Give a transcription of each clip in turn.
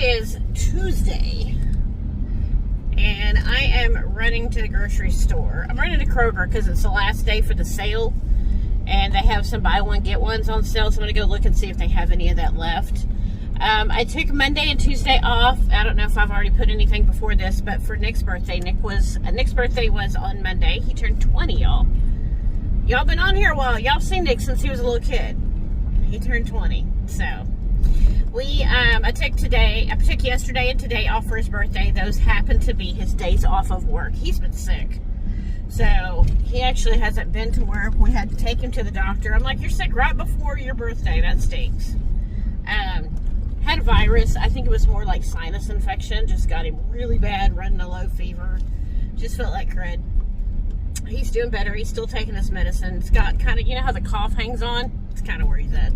It is Tuesday, and I am running to the grocery store. I'm running to Kroger because it's the last day for the sale, and they have some buy one, get ones on sale, so I'm going to go look and see if they have any of that left. I took Monday and Tuesday off. I don't know if I've already put anything before this, but for Nick's birthday, Nick's birthday was on Monday. He turned 20, y'all. Y'all been on here a while. Y'all seen Nick since he was a little kid. He turned 20, so... I took yesterday and today off for his birthday. Those happen to be his days off of work. He's been sick. So, he actually hasn't been to work. We had to take him to the doctor. I'm like, you're sick right before your birthday. That stinks. Had a virus. I think it was more like sinus infection. Just got him really bad, running a low fever. Just felt like crud. He's doing better. He's still taking his medicine. It's got kind of, you know how the cough hangs on? It's kind of where he's at.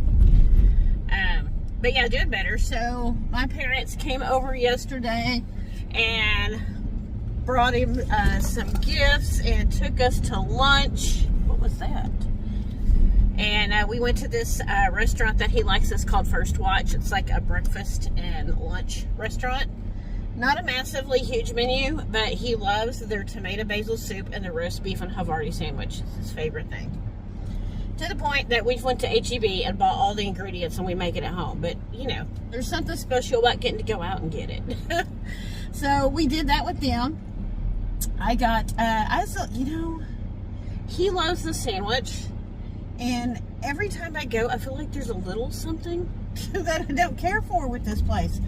But yeah, doing better. So my parents came over yesterday and brought him some gifts and took us to lunch. What was that? And we went to this restaurant that he likes. It's called First Watch. It's like a breakfast and lunch restaurant. Not a massively huge menu, but he loves their tomato basil soup and the roast beef and Havarti sandwich. It's his favorite thing. To the point that we went to H-E-B and bought all the ingredients and we make it at home. But, you know, there's something special about getting to go out and get it. So, we did that with them. I got, he loves the sandwich. And every time I go, I feel like there's a little something that I don't care for with this place.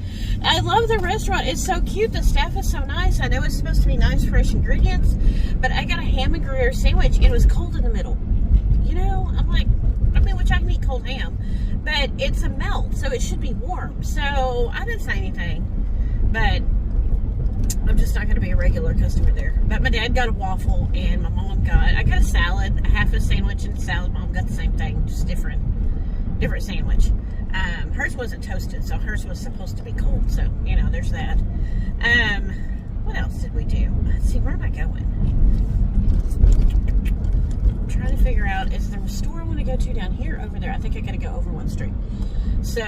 I love the restaurant. It's so cute. The staff is so nice. I know it's supposed to be nice, fresh ingredients. But I got a ham and Gruyere sandwich and it was cold in the middle. You know, I'm like, which I can eat cold ham, but it's a melt, so it should be warm. So I didn't say anything, but I'm just not going to be a regular customer there. But my dad got a waffle, and my mom I got a salad, a half a sandwich and salad. Mom got the same thing, just different sandwich. Hers wasn't toasted, so hers was supposed to be cold. So you know, there's that. What else did we do? Let's see, where am I going? Trying to figure out, is there a store I want to go to down here, over there? I think I got to go over one street. So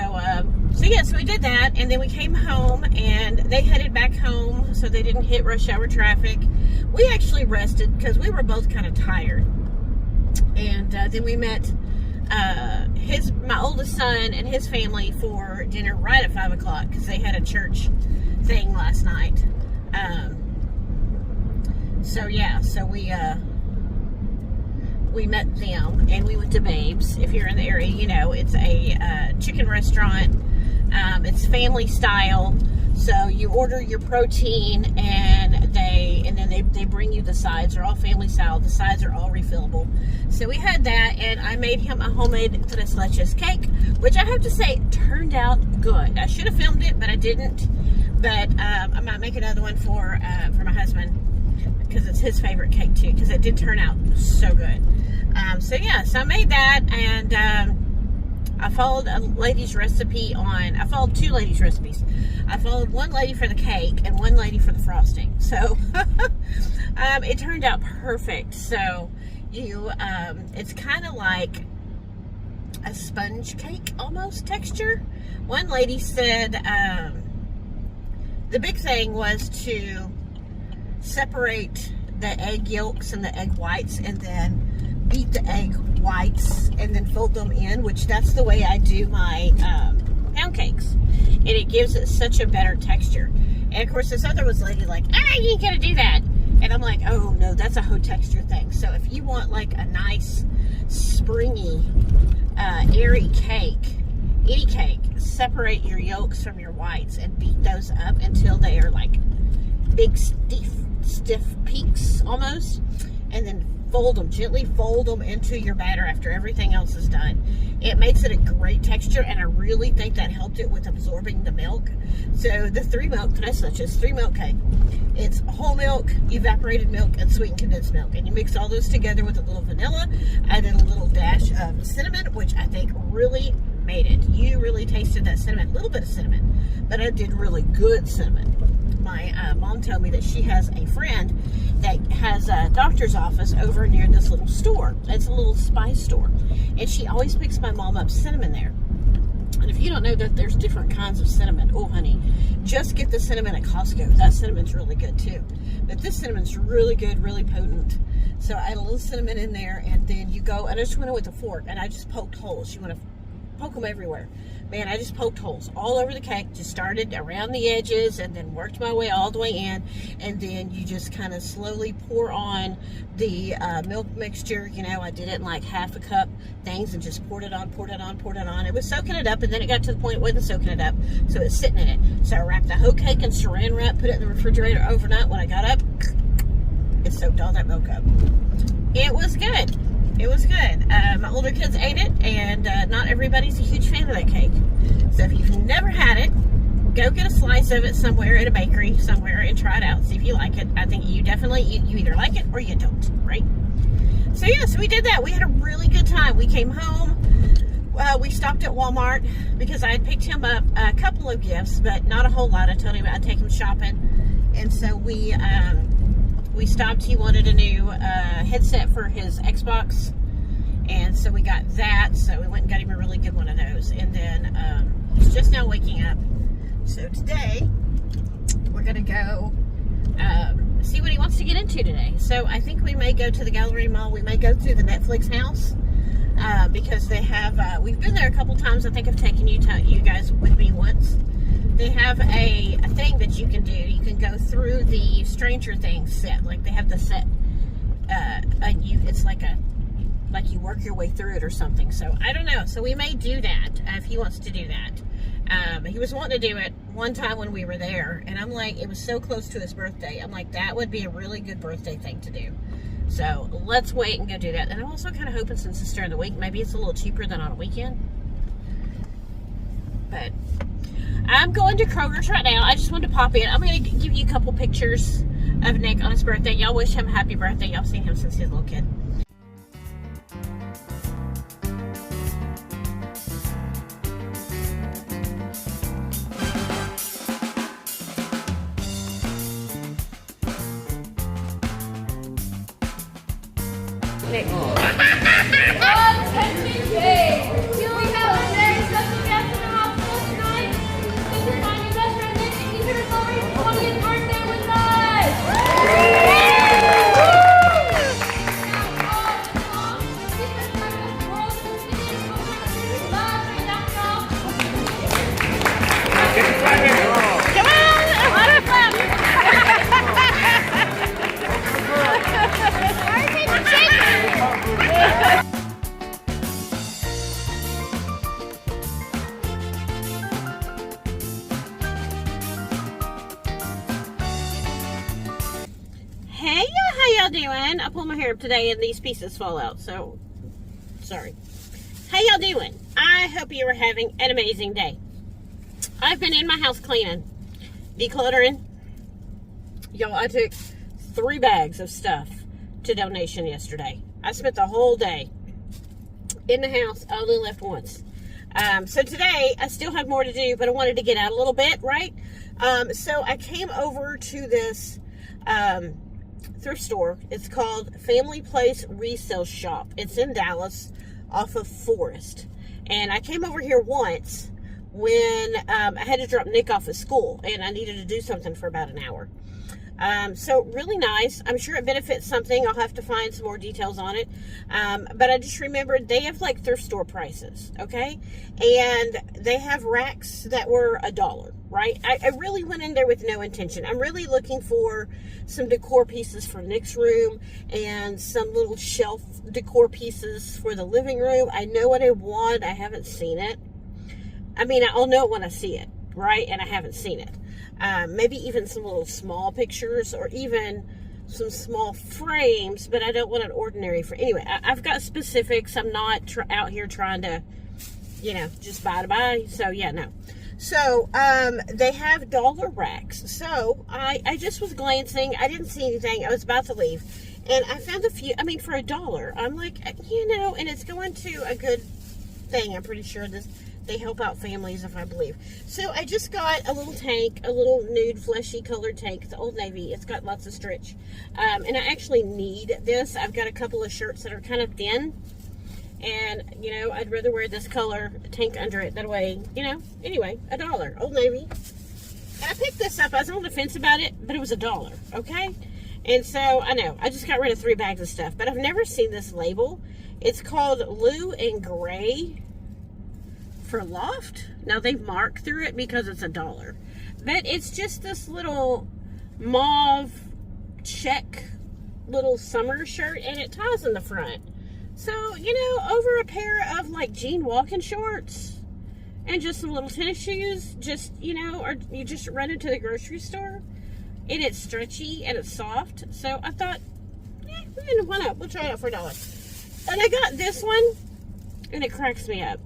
we did that, and then we came home, and they headed back home, so they didn't hit rush hour traffic. We actually rested, because we were both kind of tired. And then we met my oldest son and his family for dinner right at 5 o'clock, because they had a church thing last night. We met them, and we went to Babe's. If you're in the area, you know, it's a chicken restaurant. It's family style, so you order your protein, and then they bring you the sides. They're all family style. The sides are all refillable. So we had that, and I made him a homemade tres leches cake, which I have to say turned out good. I should have filmed it, but I didn't. But I might make another one for my husband, because it's his favorite cake too, because it did turn out so good. So I made that, and I followed a lady's recipe I followed two ladies' recipes. I followed one lady for the cake and one lady for the frosting. So it turned out perfect. So it's kind of like a sponge cake almost texture. One lady said the big thing was to separate the egg yolks and the egg whites, and then beat the egg whites and then fold them in, which that's the way I do my pound cakes, and it gives it such a better texture. And of course this other lady like, you ain't gonna do that, and I'm like, oh no, that's a whole texture thing. So if you want like a nice springy airy cake, any cake, separate your yolks from your whites and beat those up until they are like big stiff peaks almost, and then gently fold them into your batter after everything else is done. It makes it a great texture, and I really think that helped it with absorbing the milk. So the 3-milk tres leches, 3-milk cake. It's whole milk, evaporated milk, and sweetened condensed milk. And you mix all those together with a little vanilla. I did a little dash of cinnamon, which I think really made it. You really tasted that cinnamon, a little bit of cinnamon, but I did really good cinnamon. My mom told me that she has a friend that has a doctor's office over near this little store. It's a little spice store, and she always picks my mom up cinnamon there. And if you don't know that there's different kinds of cinnamon, oh honey, just get the cinnamon at Costco. That cinnamon's really good too. But this cinnamon's really good, really potent. So I add a little cinnamon in there, and then you go, and I just went in with a fork, and I just poked holes. You want to poke them everywhere. Man, I just poked holes all over the cake. Just started around the edges and then worked my way all the way in. And then you just kind of slowly pour on the milk mixture. You know, I did it in like half a cup things and just poured it on, poured it on, poured it on. It was soaking it up, and then it got to the point it wasn't soaking it up, so it's sitting in it. So I wrapped the whole cake in saran wrap, put it in the refrigerator overnight. When I got up, it soaked all that milk up. It was good. It was good. My older kids ate it, and not everybody's a huge fan of that cake. So if you've never had it, go get a slice of it somewhere at a bakery somewhere and try it out. See if you like it. I think you definitely, you either like it or you don't, right? So yeah, so we did that. We had a really good time. We came home. We stopped at Walmart because I had picked him up a couple of gifts, but not a whole lot. I told him I'd take him shopping. And so we stopped. He wanted a new headset for his Xbox, and so we got that. So we went and got him a really good one of those. And then he's just now waking up. So today we're gonna go see what he wants to get into today. So I think we may go to the Gallery Mall. We may go to the Netflix house because they have. We've been there a couple times. I think I've taken you guys with me once. They have a thing that you can do. You can go through the Stranger Things set. Like they have the set, and it's like you work your way through it or something. So I don't know. So we may do that if he wants to do that. He was wanting to do it one time when we were there, and I'm like, it was so close to his birthday. I'm like, that would be a really good birthday thing to do. So let's wait and go do that. And I'm also kind of hoping, since it's during the week, maybe it's a little cheaper than on a weekend. But I'm going to Kroger's right now. I just wanted to pop in. I'm going to give you a couple pictures of Nick on his birthday. Y'all wish him a happy birthday. Y'all seen him since he was a little kid. Nick. Hey, how y'all doing? I pulled my hair up today and these pieces fall out, so sorry. How y'all doing? I hope you are having an amazing day. I've been in my house cleaning, decluttering. Y'all, I took 3 bags of stuff to donation yesterday. I spent the whole day in the house. I only left once. So today, I still have more to do, but I wanted to get out a little bit, right? So I came over to this thrift store. It's called Family Place Resale Shop. It's in Dallas off of Forest. And I came over here once when I had to drop Nick off at school and I needed to do something for about an hour. So really nice. I'm sure it benefits something. I'll have to find some more details on it. But I just remembered they have like thrift store prices, okay? And they have racks that were $1, right? I really went in there with no intention. I'm really looking for some decor pieces for Nick's room and some little shelf decor pieces for the living room. I know what I want. I haven't seen it. I mean, I'll know it when I see it, right? And I haven't seen it. Maybe even some little small pictures or even some small frames, but I don't want an ordinary frame. Anyway, I've got specifics. I'm not out here trying to, just buy to buy. So, yeah, no. So, they have dollar racks. So, I just was glancing. I didn't see anything. I was about to leave. And I found a few, for $1. I'm like, and it's going to a good thing. I'm pretty sure they help out families, if I believe. So I just got a little tank, a little nude fleshy colored tank. It's Old Navy. It's got lots of stretch. And I actually need this. I've got a couple of shirts that are kind of thin. And, you know, I'd rather wear this color tank under it. That way, you know, anyway, $1. Old Navy. And I picked this up. I was on the fence about it, but it was $1, okay? And so, I know, I just got rid of 3 bags of stuff, but I've never seen this label. It's called Blue and Gray for Loft. Now, they've marked through it because it's $1. But it's just this little mauve check little summer shirt, and it ties in the front. So, you know, over a pair of, like, jean walking shorts and just some little tennis shoes, just, you know, or you just run into the grocery store, and it's stretchy and it's soft. So I thought, why not? We'll try it out for $1. And I got this one, and it cracks me up.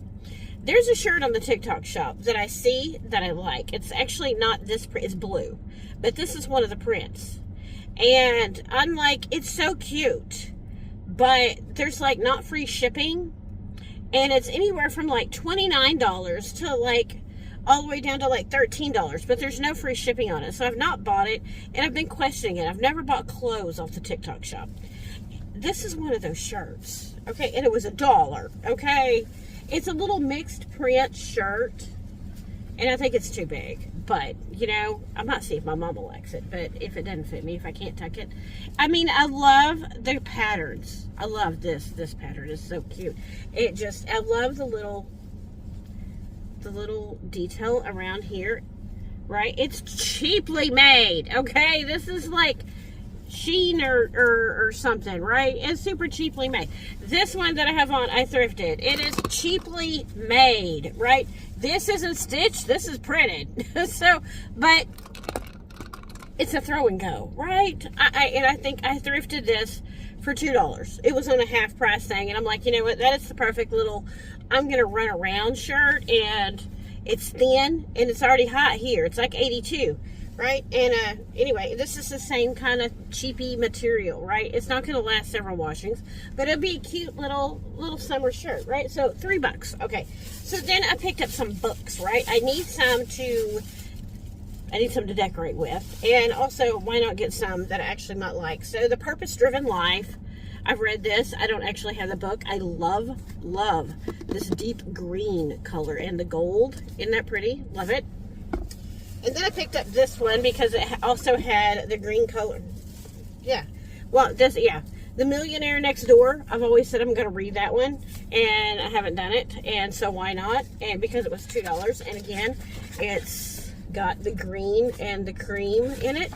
There's a shirt on the TikTok shop that I see that I like. It's actually not this print, it's blue. But this is one of the prints. And I'm like, it's so cute. But there's like not free shipping. And it's anywhere from like $29 to like all the way down to like $13. But there's no free shipping on it. So I've not bought it. And I've been questioning it. I've never bought clothes off the TikTok shop. This is one of those shirts. Okay. And it was $1. Okay. It's a little mixed print shirt. And I think it's too big. But, you know, I'm not seeing if my mama likes it. But if it doesn't fit me, if I can't tuck it. I mean, I love the patterns. I love this. This pattern is so cute. It just, I love the little detail around here. Right? It's cheaply made. Okay? This is like Shein or something, right? It's super cheaply made. This one that I have on, I thrifted. It is cheaply made, right? This isn't stitched, this is printed. So, but it's a throw and go, right? I think I thrifted this for $2. It was on a half price thing, and I'm like, you know what? That is the perfect little, I'm gonna run around shirt, and it's thin, and it's already hot here. It's like 82. Right? And anyway, this is the same kind of cheapy material, right? It's not going to last several washings, but it'll be a cute little summer shirt, right? So $3. Okay. So then I picked up some books, right? I need some to decorate with, and also why not get some that I actually might like? So The Purpose Driven Life. I've read this. I don't actually have the book. I love this deep green color and the gold. Isn't that pretty? Love it. And then I picked up this one because it also had the green color. Yeah. Well, The Millionaire Next Door. I've always said I'm going to read that one, and I haven't done it, and so why not? And because it was $2, and again, it's got the green and the cream in it.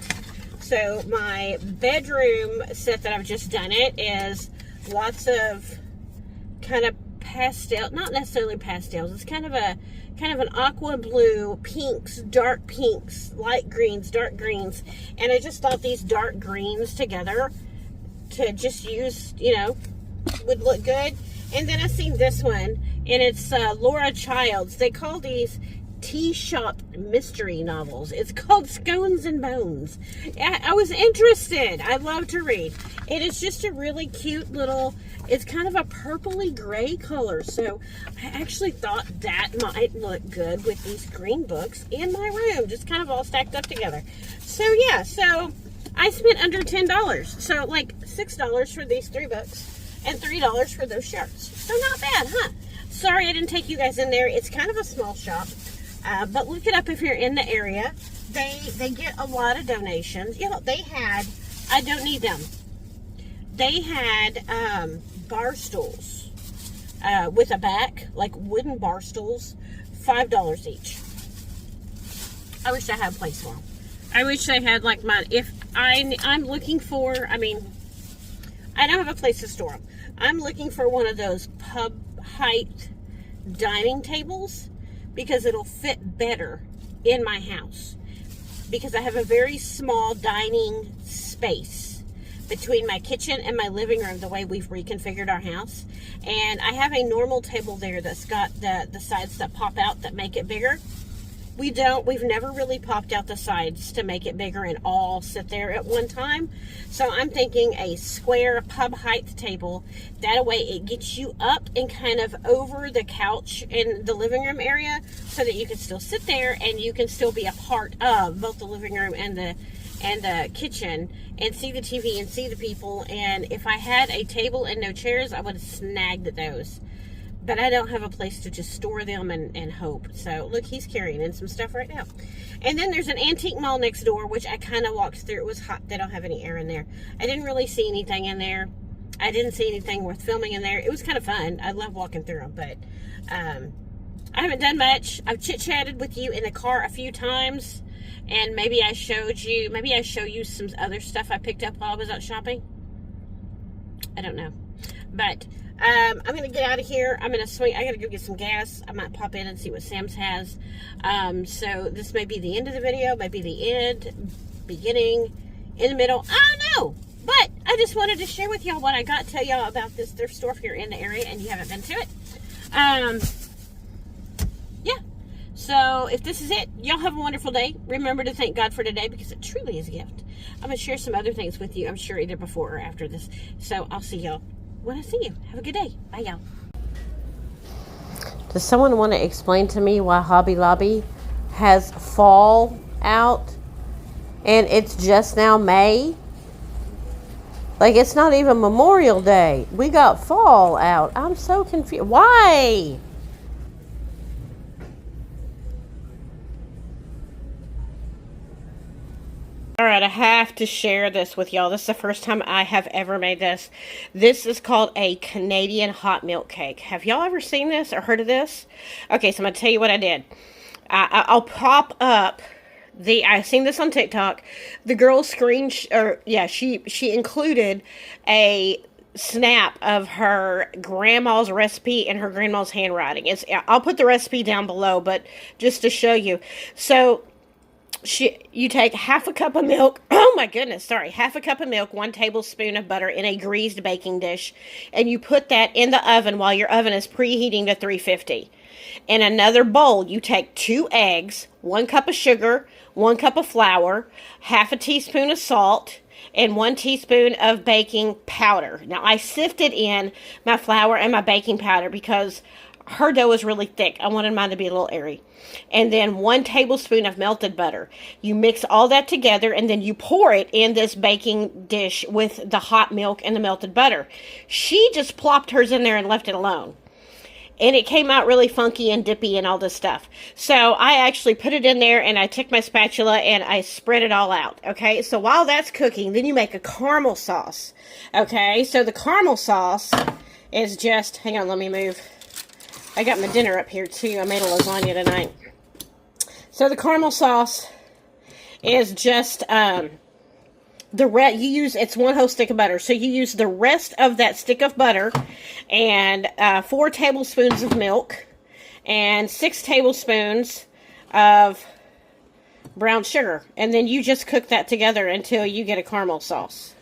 So my bedroom set that I've just done it is lots of kind of pastel, not necessarily pastels. It's kind of an aqua blue, pinks, dark pinks, light greens, dark greens. And I just thought these dark greens together to just use, you know, would look good. And then I seen this one, and it's Laura Childs. They call these tea shop mystery novels. It's called Scones and Bones. I was interested. I love to read. It is just a really cute little, it's kind of a purpley gray color. So I actually thought that might look good with these green books in my room, just kind of all stacked up together. So yeah, so I spent under $10. So like $6 for these 3 books and $3 for those shirts. So not bad, huh? Sorry I didn't take you guys in there. It's kind of a small shop. But look it up if you're in the area. They get a lot of donations. You know, they had, I don't need them. They had bar stools with a back, like wooden bar stools, $5 each. I wish I had a place for them. I wish they had like mine. If I'm looking for, I mean, I don't have a place to store them. I'm looking for one of those pub height dining tables, because it'll fit better in my house. Because I have a very small dining space between my kitchen and my living room, the way we've reconfigured our house. And I have a normal table there that's got the sides that pop out that make it bigger. We've never really popped out the sides to make it bigger and all sit there at one time. So I'm thinking a square pub height table. That way it gets you up and kind of over the couch in the living room area so that you can still sit there and you can still be a part of both the living room and the kitchen and see the TV and see the people. And if I had a table and no chairs, I would have snagged those. but I don't have a place to just store them and hope. So look, he's carrying in some stuff right now. And then there's an antique mall next door, which I kind of walked through. It was hot. They don't have any air in there. I didn't really see anything in there. I didn't see anything worth filming in there. It was kind of fun. I love walking through them, but I haven't done much. I've chit-chatted with you in the car a few times, and maybe I show you some other stuff I picked up while I was out shopping. I don't know. But I'm going to get out of here. I'm going to swing. I got to go get some gas. I might pop in and see what Sam's has. So this may be the end of the video, maybe the end, beginning, in the middle. I don't know. But I just wanted to share with y'all what I got, tell y'all about this thrift store if you're in the area and you haven't been to it. Yeah. So if this is it, y'all have a wonderful day. Remember to thank God for today because it truly is a gift. I'm going to share some other things with you, I'm sure, either before or after this. So I'll see y'all when I see you. Have a good day. Bye, y'all. Does someone want to explain to me why Hobby Lobby has fall out and it's just now May? Like, it's not even Memorial Day. We got fall out. I'm so confused. Why? All right, I have to share this with y'all. This is the first time I have ever made this. This is called a Canadian hot milk cake. Have y'all ever seen this or heard of this? Okay, so I'm going to tell you what I did. I'll pop up I seen this on TikTok. The girl she included a snap of her grandma's recipe and her grandma's handwriting. I'll put the recipe down below, but just to show you. So you take half a cup of milk. Oh my goodness, sorry. Half a cup of milk, 1 tablespoon of butter in a greased baking dish, and you put that in the oven while your oven is preheating to 350. In another bowl, you take 2 eggs, 1 cup of sugar, 1 cup of flour, half a teaspoon of salt, and 1 teaspoon of baking powder. Now, I sifted in my flour and my baking powder because her dough is really thick. I wanted mine to be a little airy. And then 1 tablespoon of melted butter. You mix all that together, and then you pour it in this baking dish with the hot milk and the melted butter. She just plopped hers in there and left it alone. And it came out really funky and dippy and all this stuff. So I actually put it in there and I took my spatula and I spread it all out. Okay, so while that's cooking, then you make a caramel sauce. Okay, so the caramel sauce is just, hang on, let me move. I got my dinner up here too. I made a lasagna tonight. So the caramel sauce is just, it's 1 whole stick of butter. So you use the rest of that stick of butter and 4 tablespoons of milk and 6 tablespoons of brown sugar. And then you just cook that together until you get a caramel sauce.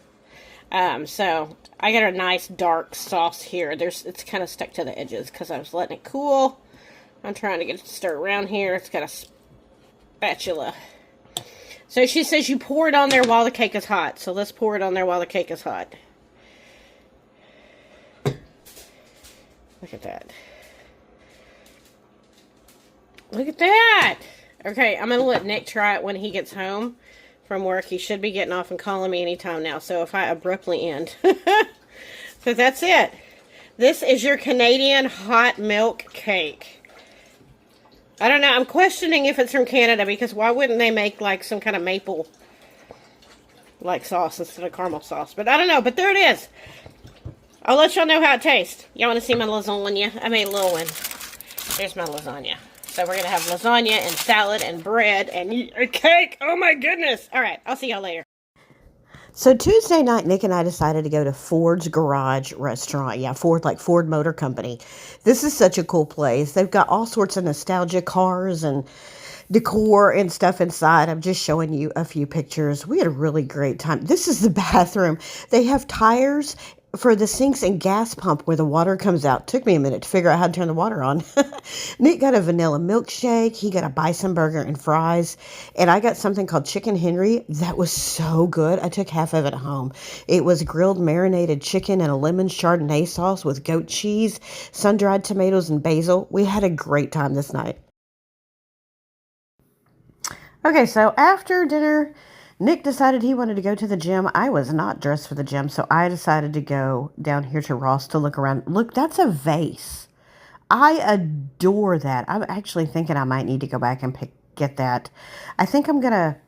So I got a nice dark sauce here. It's kind of stuck to the edges because I was letting it cool. I'm trying to get it to stir around here. It's got a spatula. So she says you pour it on there while the cake is hot. So let's pour it on there while the cake is hot. Look at that. Look at that! Okay, I'm going to let Nick try it when he gets home from work. He should be getting off and calling me anytime now. So if I abruptly end. So that's it. This is your Canadian hot milk cake. I don't know. I'm questioning if it's from Canada because why wouldn't they make like some kind of maple like sauce instead of caramel sauce? But I don't know. But there it is. I'll let y'all know how it tastes. Y'all want to see my lasagna? I made a little one. There's my lasagna. So we're going to have lasagna and salad and bread and a cake. Oh my goodness. All right. I'll see y'all later. So Tuesday night, Nick and I decided to go to Ford's Garage Restaurant. Yeah, Ford Motor Company. This is such a cool place. They've got all sorts of nostalgia cars and decor and stuff inside. I'm just showing you a few pictures. We had a really great time. This is the bathroom. They have tires for the sinks and gas pump where the water comes out. Took me a minute to figure out how to turn the water on. Nick got a vanilla milkshake. He got a bison burger and fries. And I got something called Chicken Henry. That was so good. I took half of it home. It was grilled marinated chicken and a lemon Chardonnay sauce with goat cheese, sun-dried tomatoes, and basil. We had a great time this night. Okay, so after dinner, Nick decided he wanted to go to the gym. I was not dressed for the gym, so I decided to go down here to Ross to look around. Look, that's a vase. I adore that. I'm actually thinking I might need to go back and get that. I think I'm gonna.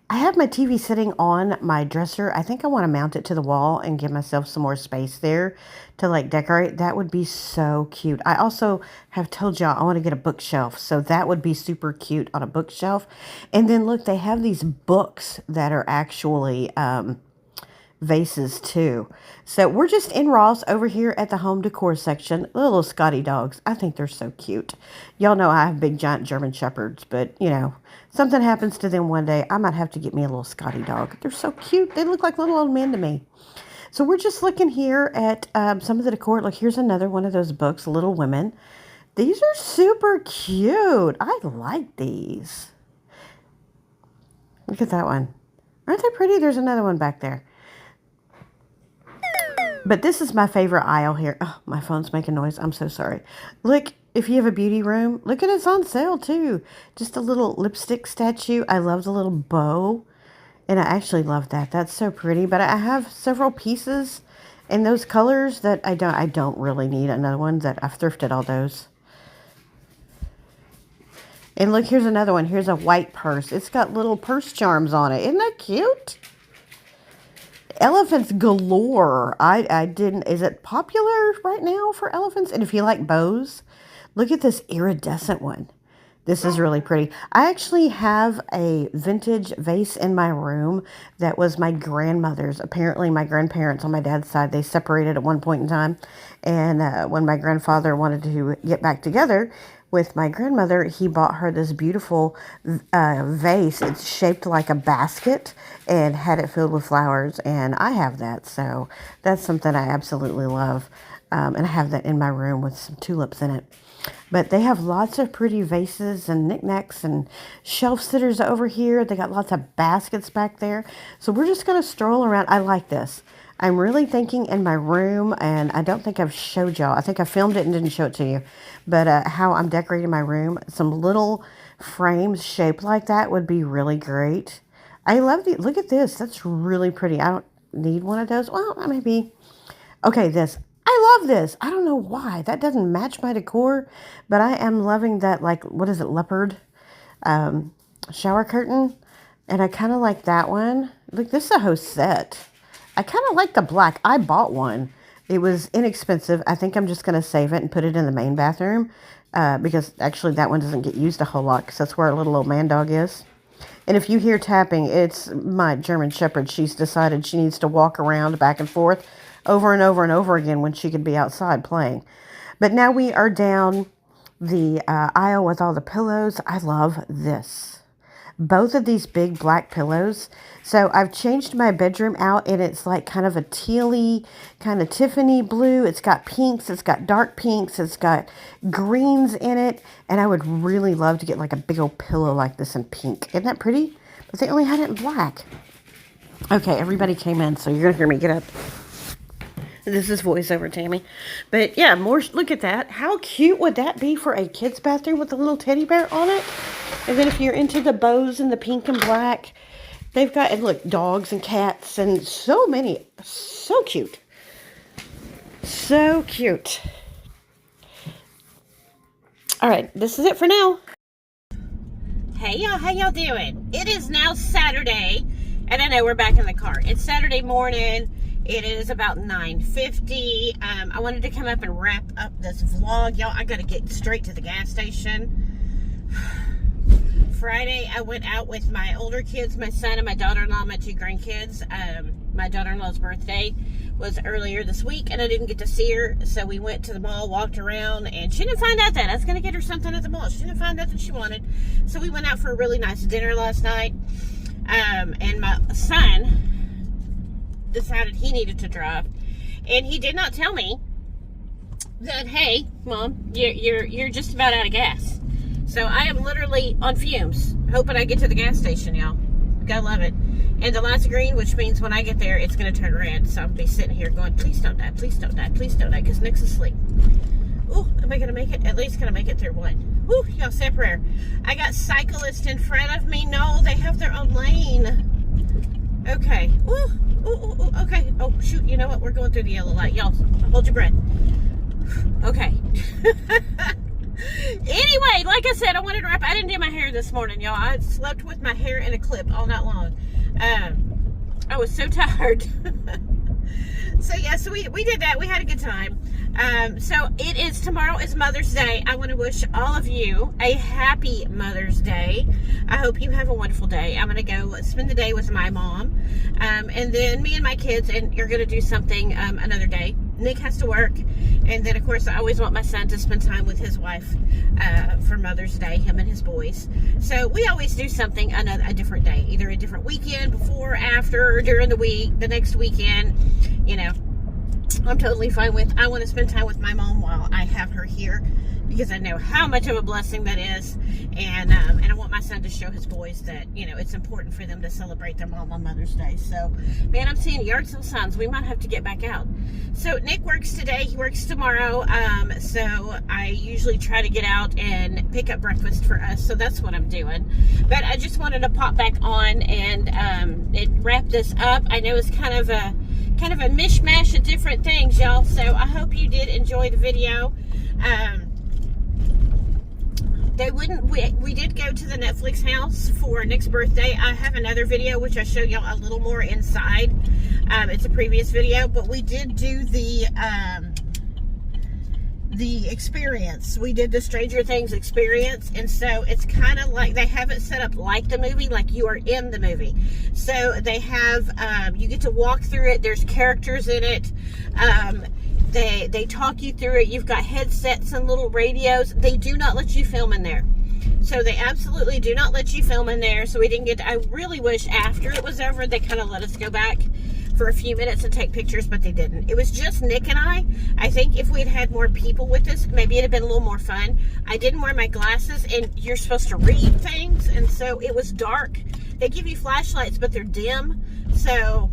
I have my TV sitting on my dresser. I think I want to mount it to the wall and give myself some more space there to like decorate. That would be so cute. I also have told y'all I want to get a bookshelf, so that would be super cute on a bookshelf. And then look, they have these books that are actually vases too. So we're just in Ross over here at the home decor section. Little Scotty dogs. I think they're so cute. Y'all know I have big giant German Shepherds, but you know, something happens to them one day, I might have to get me a little Scotty dog. They're so cute. They look like little old men to me. So we're just looking here at some of the decor. Look, here's another one of those books, Little Women. These are super cute. I like these. Look at that one. Aren't they pretty? There's another one back there. But this is my favorite aisle here. Oh, my phone's making noise. I'm so sorry. Look, if you have a beauty room, look at it's on sale too. Just a little lipstick statue. I love the little bow. And I actually love that. That's so pretty. But I have several pieces in those colors that I don't really need another one. That I've thrifted all those. And look, here's another one. Here's a white purse. It's got little purse charms on it. Isn't that cute? Elephants galore. I didn't, is it popular right now for elephants? And if you like bows, look at this iridescent one. This is really pretty. I actually have a vintage vase in my room that was my grandmother's. Apparently my grandparents on my dad's side, they separated at one point in time. And when my grandfather wanted to get back together with my grandmother, he bought her this beautiful vase. It's shaped like a basket and had it filled with flowers. And I have that. So that's something I absolutely love. And I have that in my room with some tulips in it. But they have lots of pretty vases and knickknacks and shelf sitters over here. They got lots of baskets back there. So we're just going to stroll around. I like this. I'm really thinking in my room, and I don't think I've showed y'all. I think I filmed it and didn't show it to you. But how I'm decorating my room, some little frames shaped like that would be really great. I love the, look at this. That's really pretty. I don't need one of those. Well, maybe. Okay, this. I love this. I don't know why. That doesn't match my decor, but I am loving that, like, what is it, leopard shower curtain. And I kind of like that one. Look, this is a whole set. I kind of like the black. I bought one. It was inexpensive. I think I'm just going to save it and put it in the main bathroom because actually that one doesn't get used a whole lot because that's where our little old man dog is. And if you hear tapping, it's my German Shepherd. She's decided she needs to walk around back and forth over and over and over again when she could be outside playing. But now we are down the aisle with all the pillows. I love this. Both of these big black pillows. So I've changed my bedroom out and it's like kind of a tealy, kind of Tiffany blue. It's got pinks, it's got dark pinks, it's got greens in it. And I would really love to get like a big old pillow like this in pink. Isn't that pretty? But they only had it in black. Okay, everybody came in, so you're going to hear me get up. This is voiceover, Tammy. But yeah, more. Look at that. How cute would that be for a kid's bathroom with a little teddy bear on it? And then if you're into the bows and the pink and black, they've got, and look, dogs and cats and so many. So cute. So cute. All right, this is it for now. Hey y'all, how y'all doing? It is now Saturday, and I know we're back in the car. It's Saturday morning. It is about 9:50. I wanted to come up and wrap up this vlog. Y'all, I got to get straight to the gas station. Friday, I went out with my older kids, my son and my daughter-in-law, my two grandkids. My daughter-in-law's birthday was earlier this week, and I didn't get to see her. So we went to the mall, walked around, and she didn't find out that I was going to get her something at the mall. She didn't find out that she wanted. So we went out for a really nice dinner last night. And my son decided he needed to drive, and he did not tell me that, hey mom, you're just about out of gas. So I am literally on fumes hoping I get to the gas station, y'all. Gotta love it. And the light's green, which means when I get there it's gonna turn red, so I'll be sitting here going, please don't die, please don't die, please don't die, because Nick's asleep. Ooh, am I gonna make it? At least gonna make it through one. Ooh, y'all say a prayer. I got cyclists in front of me. No, they have their own lane. Okay. Ooh. Ooh, okay. Oh, shoot. You know what? We're going through the yellow light. Y'all, hold your breath. Okay. Anyway, like I said, I wanted to wrap. I didn't do my hair this morning, y'all. I slept with my hair in a clip all night long. I was so tired. So yeah, so we did that. We had a good time. So tomorrow is Mother's Day. I want to wish all of you a happy Mother's Day. I hope you have a wonderful day. I'm going to go spend the day with my mom. And then me and my kids, and you're going to do something another day. Nick has to work. And then, of course, I always want my son to spend time with his wife for Mother's Day, him and his boys. So we always do something a different day, either a different weekend, before, after, or during the week, the next weekend, you know. I'm totally fine with. I want to spend time with my mom while I have her here, because I know how much of a blessing that is, and I want my son to show his boys that, you know, it's important for them to celebrate their mom on Mother's Day. So, man, I'm seeing yard sale signs. We might have to get back out. So Nick works today. He works tomorrow. So I usually try to get out and pick up breakfast for us. So that's what I'm doing. But I just wanted to pop back on and wrap this up. I know it's kind of a mishmash of different things, y'all. So I hope you did enjoy the video. We did go to the Netflix house for Nick's birthday. I have another video which I show y'all a little more inside. It's a previous video, but we did do the experience. We did the Stranger Things experience, and so it's kind of like they have it set up like the movie, like you are in the movie. So they have you get to walk through it. There's characters in it. They talk you through it. You've got headsets and little radios. They do not let you film in there. So they absolutely do not let you film in there. So we didn't get to, I really wish after it was over, they kind of let us go back for a few minutes and take pictures, but they didn't. It was just Nick and I. I think if we'd had more people with us, maybe it'd have been a little more fun. I didn't wear my glasses, and you're supposed to read things, and so it was dark. They give you flashlights, but they're dim. So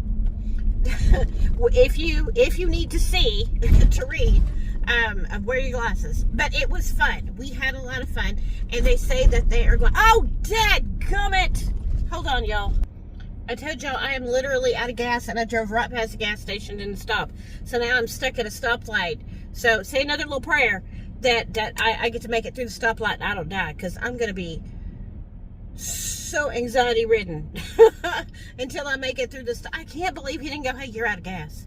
if you need to see to read, wear your glasses. But it was fun. We had a lot of fun, and they say that they are going. Oh, dadgummit! Hold on, y'all. I told y'all I am literally out of gas, and I drove right past the gas station and didn't stop. So now I'm stuck at a stoplight. So say another little prayer that I get to make it through the stoplight and I don't die, because I'm going to be so anxiety ridden until I make it through this. I can't believe he didn't go, hey, you're out of gas.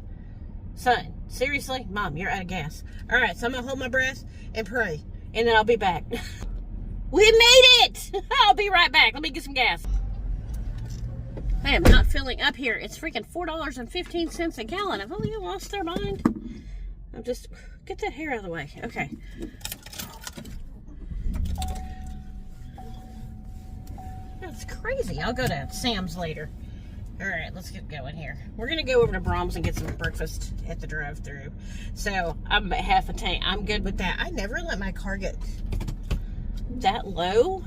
Son, seriously? Mom, you're out of gas. All right, so I'm going to hold my breath and pray, and then I'll be back. We made it! I'll be right back. Let me get some gas. I am not filling up here. It's freaking $4.15 a gallon. Have all of you lost their mind? I'm just, get that hair out of the way. Okay. That's crazy. I'll go to Sam's later. All right, let's get going here. We're going to go over to Brahms and get some breakfast at the drive-thru. So I'm at half a tank. I'm good with that. I never let my car get that low,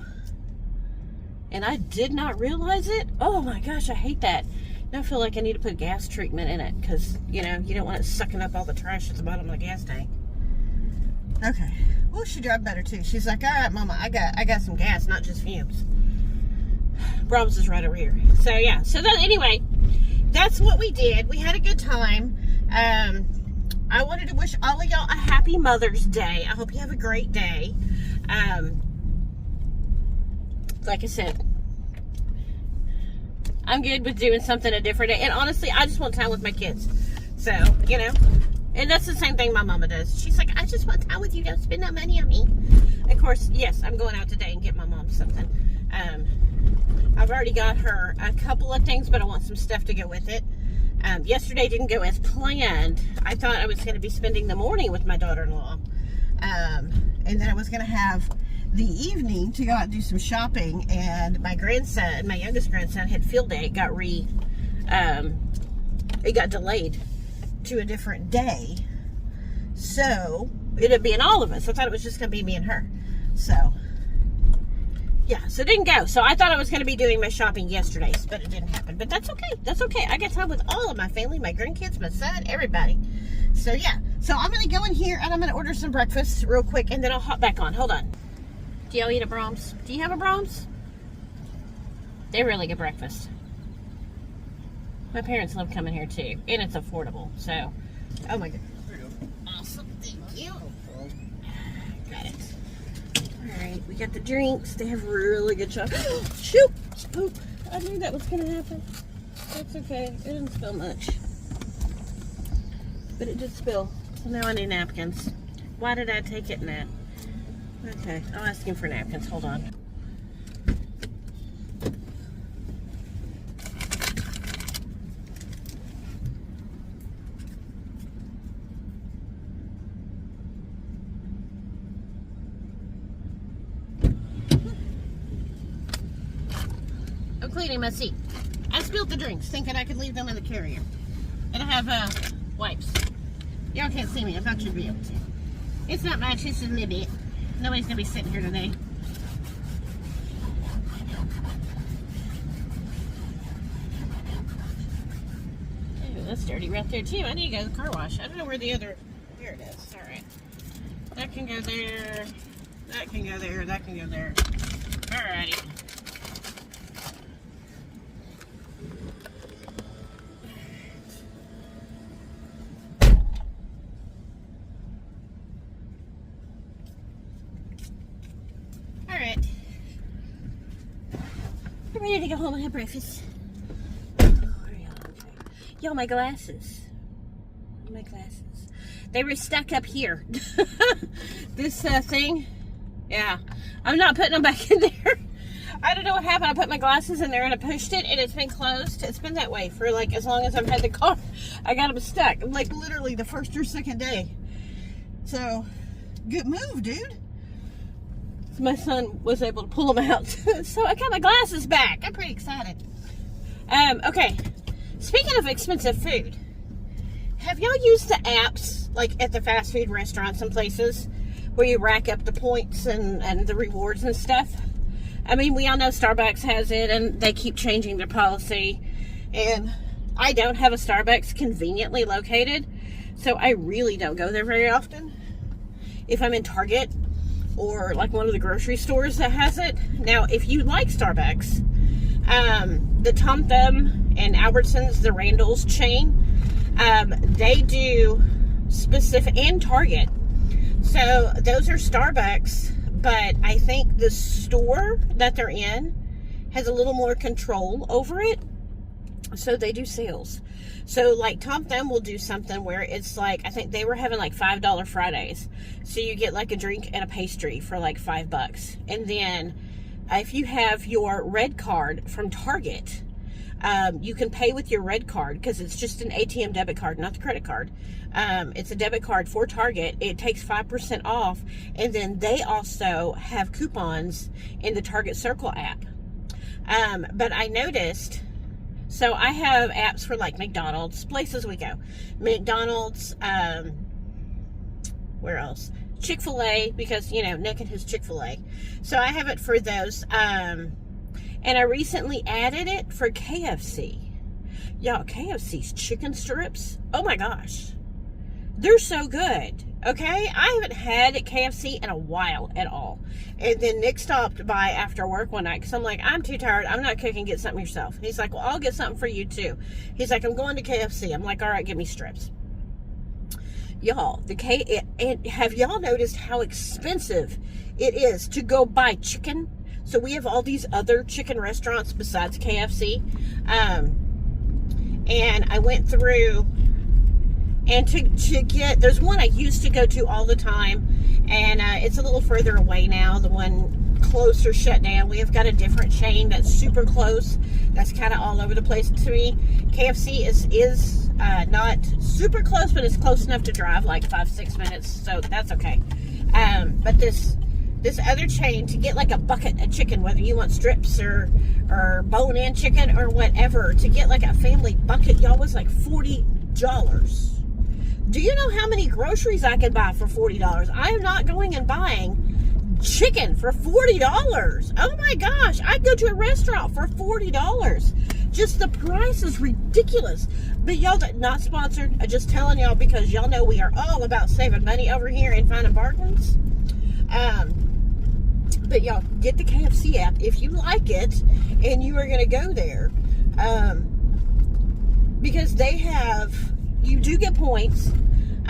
and I did not realize it. Oh my gosh, I hate that. Now I feel like I need to put gas treatment in it, because, you know, you don't want it sucking up all the trash at the bottom of the gas tank. Okay. Well, she drive better too. She's like, all right, Mama, I got some gas, not just fumes. Brahms is right over here. So yeah. So that, anyway, that's what we did. We had a good time. I wanted to wish all of y'all a happy Mother's Day. I hope you have a great day. Like I said, I'm good with doing something a different day. And honestly, I just want time with my kids. So, you know, and that's the same thing my mama does. She's like, I just want time with you. Don't spend no money on me. Of course, yes, I'm going out today and get my mom something. I've already got her a couple of things, but I want some stuff to go with it. Yesterday didn't go as planned. I thought I was going to be spending the morning with my daughter-in-law. And then I was going to have the evening to go out and do some shopping. And my grandson, my youngest grandson, had field day. It got delayed to a different day. So it ended up being all of us. I thought it was just going to be me and her. So yeah, so it didn't go. So I thought I was going to be doing my shopping yesterday, but it didn't happen. But that's okay. That's okay. I got time with all of my family, my grandkids, my son, everybody. So yeah. So I'm going to go in here and I'm going to order some breakfast real quick, and then I'll hop back on. Hold on. Do y'all eat a Brahms? Do you have a Brahms? They really good breakfast. My parents love coming here too, and it's affordable. So, oh my god. There you go. Awesome. Thank you. right, we got the drinks. They have really good chocolate. Shoot! Oop! I knew that was gonna happen. That's okay. It didn't spill much, but it did spill. So now I need napkins. Why did I take it in that? Okay, I'll ask him for napkins. Hold on. I'm cleaning my seat. I spilled the drinks, thinking I could leave them in the carrier. And I have wipes. Y'all can't see me. I thought you'd be able to. It's not much. It's just a little bit. Nobody's gonna be sitting here today. Ooh, that's dirty right there too. I need to go to the car wash. I don't know where the other. There it is. All right. That can go there. That can go there. That can go there. Alrighty. Alright. I'm ready to go home and have breakfast. Y'all, my glasses. My glasses. They were stuck up here. This thing. Yeah. I'm not putting them back in there. I don't know what happened. I put my glasses in there and I pushed it and it's been closed. It's been that way for like as long as I've had the car. I got them stuck. Like literally the first or second day. So, good move, dude. My son was able to pull them out. So I got my glasses back. I'm pretty excited. Okay. Speaking of expensive food, have y'all used the apps like at the fast food restaurants and places where you rack up the points and the rewards and stuff? I mean, we all know Starbucks has it and they keep changing their policy. And I don't have a Starbucks conveniently located, so I really don't go there very often. If I'm in Target or like one of the grocery stores that has it. Now, if you like Starbucks, the Tom Thumb and Albertsons, the Randall's chain, they do specific, and Target. So those are Starbucks, but I think the store that they're in has a little more control over it. So they do sales. So like Tom Thumb will do something where it's like, I think they were having like $5 Fridays. So you get like a drink and a pastry for like $5. And then if you have your red card from Target, you can pay with your red card because it's just an ATM debit card, not the credit card. It's a debit card for Target. It takes 5% off. And then they also have coupons in the Target Circle app. But I noticed, so I have apps for like McDonald's, places we go. McDonald's, where else? Chick-fil-A, because, you know, Nick and his Chick-fil-A. So I have it for those. And I recently added it for KFC. Y'all, KFC's chicken strips, oh my gosh. They're so good, okay? I haven't had KFC in a while at all. And then Nick stopped by after work one night because I'm like, I'm too tired. I'm not cooking. Get something yourself. He's like, well, I'll get something for you too. He's like, I'm going to KFC. I'm like, all right, give me strips. Y'all, and have y'all noticed how expensive it is to go buy chicken? So we have all these other chicken restaurants besides KFC. And I went through and to get, there's one I used to go to all the time, and it's a little further away now. The one closer shut down. We have got a different chain that's super close. That's kind of all over the place to me. KFC is not super close, but it's close enough to drive like 5-6 minutes, so that's okay. But this other chain, to get like a bucket of chicken, whether you want strips or bone-in chicken or whatever, to get like a family bucket, y'all, was like $40. Do you know how many groceries I could buy for $40? I am not going and buying chicken for $40. Oh my gosh, I'd go to a restaurant for $40. Just the price is ridiculous. But y'all, not sponsored. I'm just telling y'all because y'all know we are all about saving money over here and finding bargains. But y'all, get the KFC app if you like it and you are going to go there. Because they have, you do get points.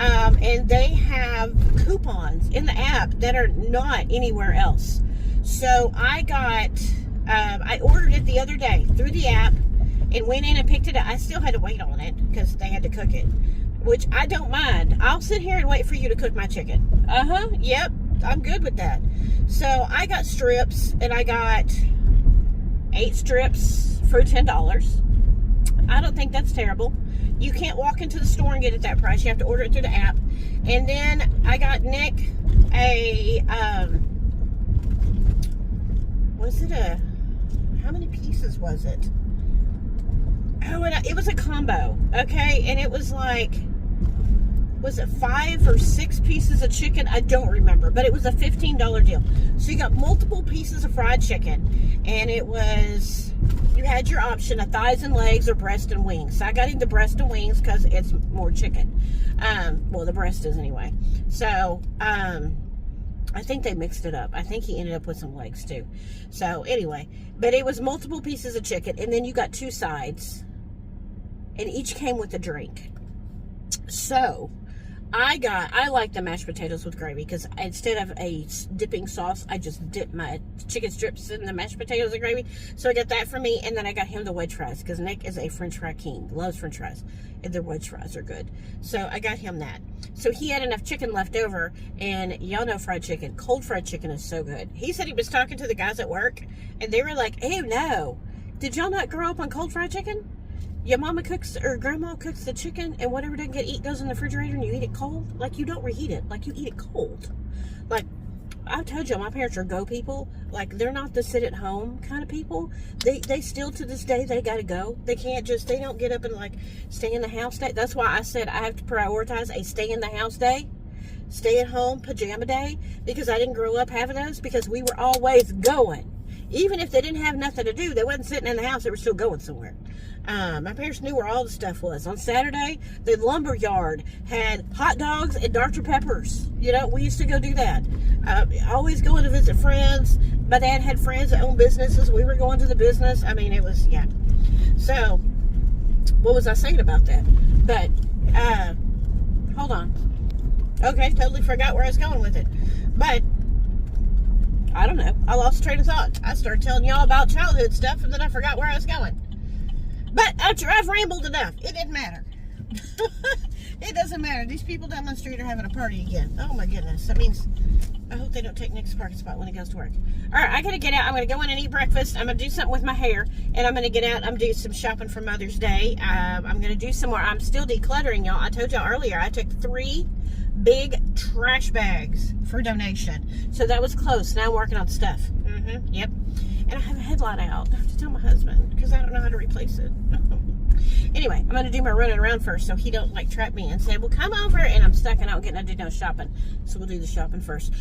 and they have coupons in the app that are not anywhere else. So I ordered it the other day through the app and went in and picked it up. I still had to wait on it because they had to cook it, which I don't mind. I'll sit here and wait for you to cook my chicken. Yep, I'm good with that. So I got strips, and I got 8 strips for $10. I don't think that's terrible. You can't walk into the store and get it at that price. You have to order it through the app. And then I got Nick how many pieces was it? Oh, it was a combo, okay? And it was like, was it 5 or 6 pieces of chicken? I don't remember, but it was a $15 deal. So you got multiple pieces of fried chicken, and it was, you had your option of thighs and legs or breast and wings. So I got him the breast and wings because it's more chicken. Well, the breast is anyway. So, I think they mixed it up. I think he ended up with some legs too. So anyway, but it was multiple pieces of chicken, and then you got 2 sides, and each came with a drink. So I like the mashed potatoes with gravy, because instead of a dipping sauce, I just dip my chicken strips in the mashed potatoes and gravy. So I got that for me, and then I got him the wedge fries, because Nick is a french fry king, loves french fries, and their wedge fries are good. So I got him that. So he had enough chicken left over, and y'all know fried chicken. Cold fried chicken is so good. He said he was talking to the guys at work, and they were like, "Ew, no. Did y'all not grow up on cold fried chicken? Your mama cooks, or grandma cooks the chicken, and whatever doesn't get eat goes in the refrigerator, and you eat it cold? Like, you don't reheat it. Like, you eat it cold." Like, I've told you, my parents are go people. Like, they're not the sit at home kind of people. They still, to this day, they gotta go. They can't just, they don't get up and, like, stay in the house day. That's why I said I have to prioritize a stay in the house day, stay at home pajama day, because I didn't grow up having those, because we were always going. Even if they didn't have nothing to do, they wasn't sitting in the house, they were still going somewhere. My parents knew where all the stuff was. On Saturday, the lumber yard had hot dogs and Dr. Peppers. You know, we used to go do that. Always going to visit friends. My dad had friends that owned businesses. We were going to the business. I mean, it was, yeah. So, what was I saying about that? But, hold on. Okay, totally forgot where I was going with it. But, I don't know. I lost train of thought. I started telling y'all about childhood stuff, and then I forgot where I was going. But after I've rambled enough, it didn't matter. It doesn't matter. These people down the street are having a party again. Oh my goodness. That means I hope they don't take Nick's parking spot when he goes to work. All right, I gotta get out. I'm gonna go in and eat breakfast. I'm gonna do something with my hair, and I'm gonna get out. I'm gonna do some shopping for Mother's Day. I'm gonna do some more. I'm still decluttering, y'all. I told y'all earlier I took 3 big trash bags for donation. So that was close. Now I'm working on stuff. Yep. And I have a headlight out. I have to tell my husband, because I don't know how to replace it. Anyway, I'm going to do my running around first, so he don't, like, trap me and say, "Well, come over," and I'm stuck and I don't get to do no shopping. So we'll do the shopping first.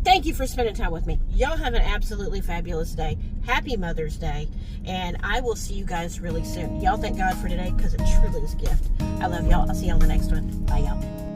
Thank you for spending time with me. Y'all have an absolutely fabulous day. Happy Mother's Day. And I will see you guys really soon. Y'all thank God for today, because it truly is a gift. I love y'all. I'll see y'all in the next one. Bye, y'all.